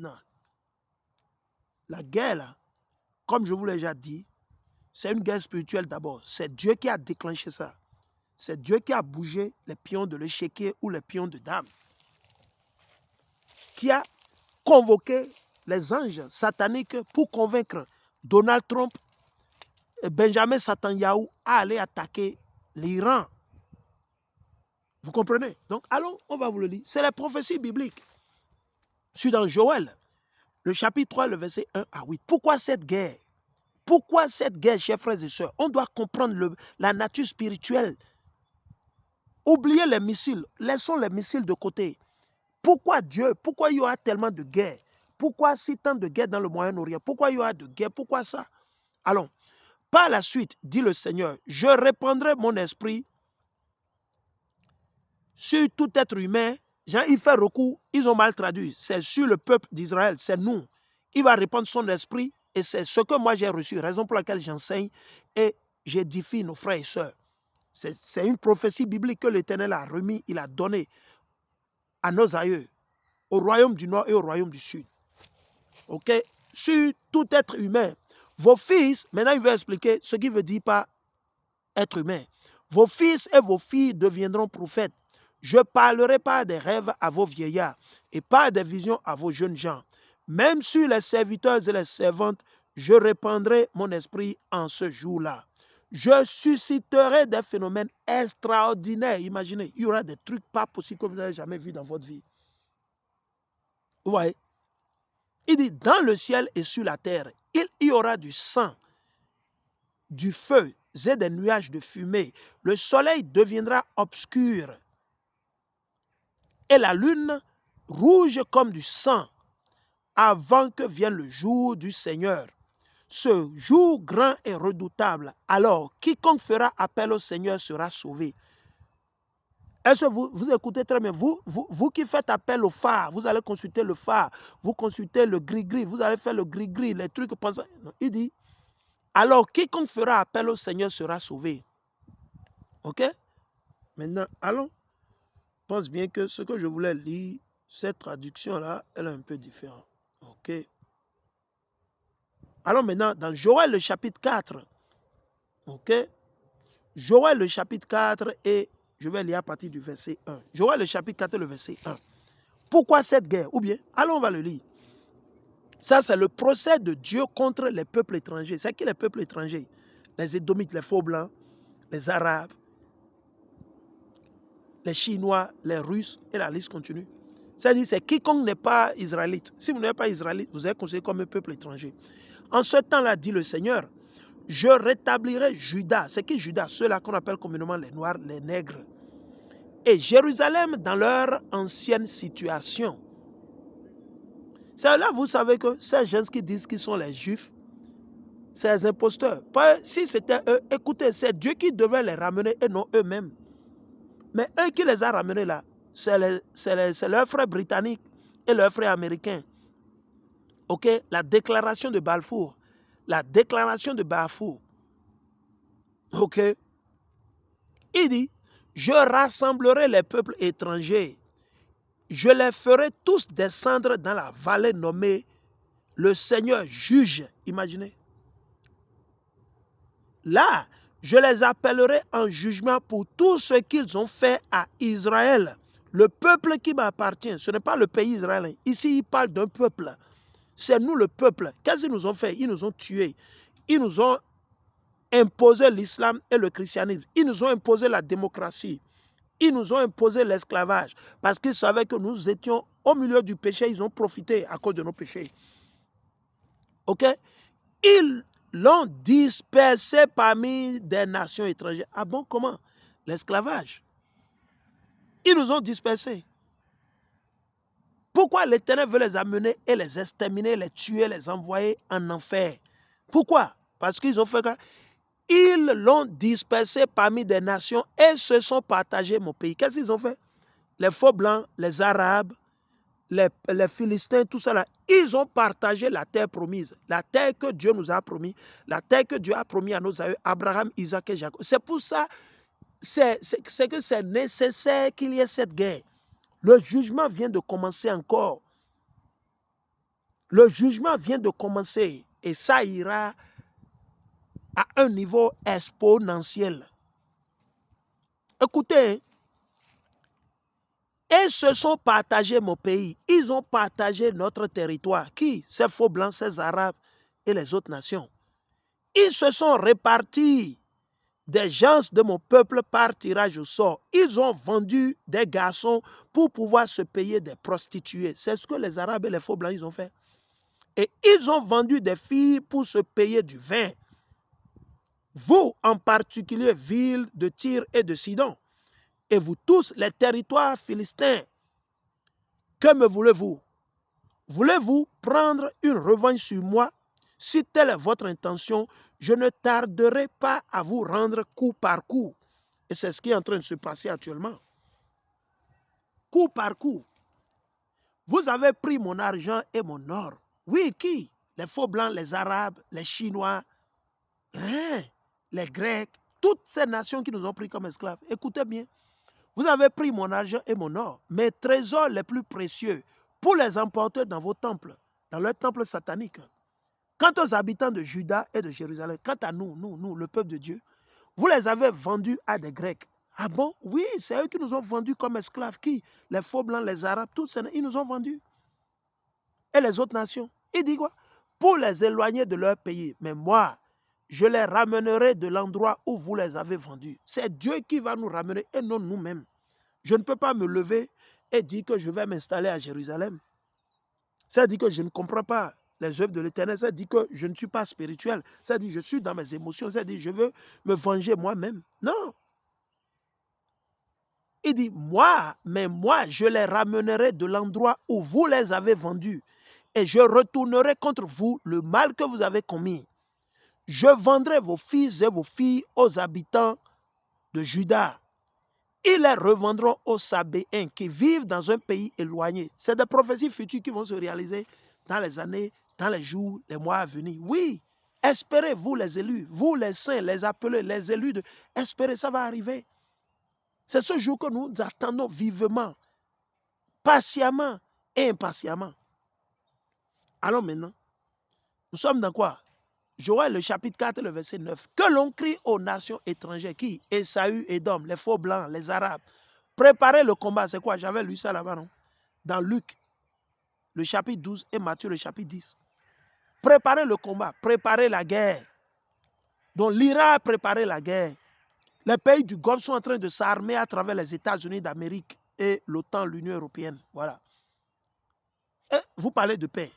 Maintenant, la guerre, là, comme je vous l'ai déjà dit, c'est une guerre spirituelle d'abord. C'est Dieu qui a déclenché ça. C'est Dieu qui a bougé les pions de l'échiquier ou les pions de dame. Qui a convoqué les anges sataniques pour convaincre Donald Trump et Benjamin Netanyahu à aller attaquer l'Iran. Vous comprenez? Donc, allons, on va vous le lire. C'est la prophétie biblique. Je suis dans Joël, le chapitre 3, le verset 1 à 8. Pourquoi cette guerre? Pourquoi cette guerre, chers frères et sœurs? On doit comprendre la nature spirituelle. Oubliez les missiles. Laissons les missiles de côté. Pourquoi Dieu? Pourquoi il y aura tellement de guerres? Pourquoi si tant de guerres dans le Moyen-Orient? Pourquoi il y aura de guerres? Pourquoi ça? Allons. Par la suite, dit le Seigneur, je répandrai mon esprit sur tout être humain. Jean, il fait recours, ils ont mal traduit. C'est sur le peuple d'Israël, c'est nous. Il va répandre son esprit et c'est ce que moi j'ai reçu, raison pour laquelle j'enseigne et j'édifie nos frères et sœurs. C'est une prophétie biblique que l'Éternel a remis, il a donné à nos aïeux, au royaume du Nord et au royaume du Sud. Ok? Sur tout être humain. Vos fils, maintenant il veut expliquer ce qu'il veut dire par être humain. Vos fils et vos filles deviendront prophètes. Je parlerai pas des rêves à vos vieillards et pas des visions à vos jeunes gens. Même sur les serviteurs et les servantes, je répandrai mon esprit en ce jour-là. Je susciterai des phénomènes extraordinaires. Imaginez, il y aura des trucs pas possibles que vous n'avez jamais vus dans votre vie. Vous voyez? Il dit, dans le ciel et sur la terre, il y aura du sang, du feu et des nuages de fumée. Le soleil deviendra obscur et la lune rouge comme du sang avant que vienne le jour du Seigneur. Ce jour grand et redoutable. Alors, quiconque fera appel au Seigneur sera sauvé. Est-ce que vous écoutez très bien? Vous qui faites appel au phare, vous allez consulter le phare, vous consultez le gris-gris, vous allez faire le gris-gris, les trucs. Il dit, alors quiconque fera appel au Seigneur sera sauvé. Ok? Maintenant, allons. Je pense bien que ce que je voulais lire, cette traduction-là, elle est un peu différente. Ok? Allons maintenant dans Joël le chapitre 4. Ok? Joël le chapitre 4 et je vais lire à partir du verset 1. Joël le chapitre 4 le verset 1. Pourquoi cette guerre? Ou bien, allons, on va le lire. Ça, c'est le procès de Dieu contre les peuples étrangers. C'est qui les peuples étrangers? Les Édomites, les faux blancs, les Arabes, les Chinois, les Russes, et la liste continue. C'est-à-dire, c'est quiconque n'est pas israélite. Si vous n'êtes pas israélite, vous êtes considéré comme un peuple étranger. En ce temps-là, dit le Seigneur, je rétablirai Juda. C'est qui Juda? Ceux-là qu'on appelle communément les Noirs, les Nègres. Et Jérusalem dans leur ancienne situation. C'est là, vous savez que ces gens qui disent qu'ils sont les Juifs, c'est les imposteurs. Si c'était eux, écoutez, c'est Dieu qui devait les ramener et non eux-mêmes. Mais eux qui les a ramenés là, c'est leurs frères britanniques et leurs frères américains. Ok? La déclaration de Balfour. La déclaration de Balfour. Ok? Il dit, je rassemblerai les peuples étrangers. Je les ferai tous descendre dans la vallée nommée le Seigneur juge. Imaginez. Là, je les appellerai en jugement pour tout ce qu'ils ont fait à Israël. Le peuple qui m'appartient, ce n'est pas le pays israélien. Ici, il parle d'un peuple. C'est nous le peuple. Qu'est-ce qu'ils nous ont fait? Ils nous ont tués. Ils nous ont imposé l'islam et le christianisme. Ils nous ont imposé la démocratie. Ils nous ont imposé l'esclavage. Parce qu'ils savaient que nous étions au milieu du péché. Ils ont profité à cause de nos péchés. Ok? Ils l'ont dispersé parmi des nations étrangères. Ah bon, comment? L'esclavage. Ils nous ont dispersés. Pourquoi l'Éternel veut les amener et les exterminer, les tuer, les envoyer en enfer? Pourquoi? Parce qu'ils ont fait quoi? Ils l'ont dispersé parmi des nations et se sont partagés mon pays. Qu'est-ce qu'ils ont fait? Les faux blancs, les arabes, les Philistins, tout ça là, ils ont partagé la terre promise, la terre que Dieu nous a promis, la terre que Dieu a promis à nos aïeux, Abraham, Isaac et Jacob. C'est pour ça, c'est que c'est nécessaire qu'il y ait cette guerre. Le jugement vient de commencer encore. Le jugement vient de commencer et ça ira à un niveau exponentiel. Écoutez, ils se sont partagés mon pays. Ils ont partagé notre territoire. Qui? Ces faux blancs, ces arabes et les autres nations. Ils se sont répartis des gens de mon peuple par tirage au sort. Ils ont vendu des garçons pour pouvoir se payer des prostituées. C'est ce que les arabes et les faux blancs ils ont fait. Et ils ont vendu des filles pour se payer du vin. Vous, en particulier, ville de Tyr et de Sidon, et vous tous, les territoires philistins, que me voulez-vous? Voulez-vous prendre une revanche sur moi? Si telle est votre intention, je ne tarderai pas à vous rendre coup par coup. Et c'est ce qui est en train de se passer actuellement. Coup par coup. Vous avez pris mon argent et mon or. Oui, qui? Les faux blancs, les arabes, les chinois, les grecs, toutes ces nations qui nous ont pris comme esclaves. Écoutez bien. Vous avez pris mon argent et mon or, mes trésors les plus précieux, pour les emporter dans vos temples, dans leurs temples sataniques. Quant aux habitants de Juda et de Jérusalem, quant à nous, le peuple de Dieu, vous les avez vendus à des Grecs. Ah bon? Oui, c'est eux qui nous ont vendus comme esclaves. Qui? Les faux blancs, les arabes, tous ces, ils nous ont vendus. Et les autres nations. Il dit quoi? Pour les éloigner de leur pays. Mais moi, je les ramènerai de l'endroit où vous les avez vendus. C'est Dieu qui va nous ramener et non nous-mêmes. Je ne peux pas me lever et dire que je vais m'installer à Jérusalem. Ça dit que je ne comprends pas les œuvres de l'Éternel. Ça dit que je ne suis pas spirituel. Ça dit que je suis dans mes émotions. Ça dit que je veux me venger moi-même. Non. Il dit, moi, je les ramènerai de l'endroit où vous les avez vendus. Et je retournerai contre vous le mal que vous avez commis. Je vendrai vos fils et vos filles aux habitants de Juda. Ils les revendront aux Sabéens qui vivent dans un pays éloigné. C'est des prophéties futures qui vont se réaliser dans les années, dans les jours, les mois à venir. Oui, espérez, vous les élus, vous les saints, les appelés, les élus, espérez, ça va arriver. C'est ce jour que nous attendons vivement, patiemment et impatiemment. Alors maintenant, nous sommes dans quoi? Joël, le chapitre 4, le verset 9. Que l'on crie aux nations étrangères, qui? Ésaü, Édom, les faux blancs, les arabes. Préparez le combat, c'est quoi? J'avais lu ça là-bas, non? Dans Luc, le chapitre 12 et Matthieu, le chapitre 10. Préparez le combat, préparez la guerre. Donc l'Iran a préparé la guerre. Les pays du Golfe sont en train de s'armer à travers les États-Unis d'Amérique et l'OTAN, l'Union européenne. Voilà. Et vous parlez de paix.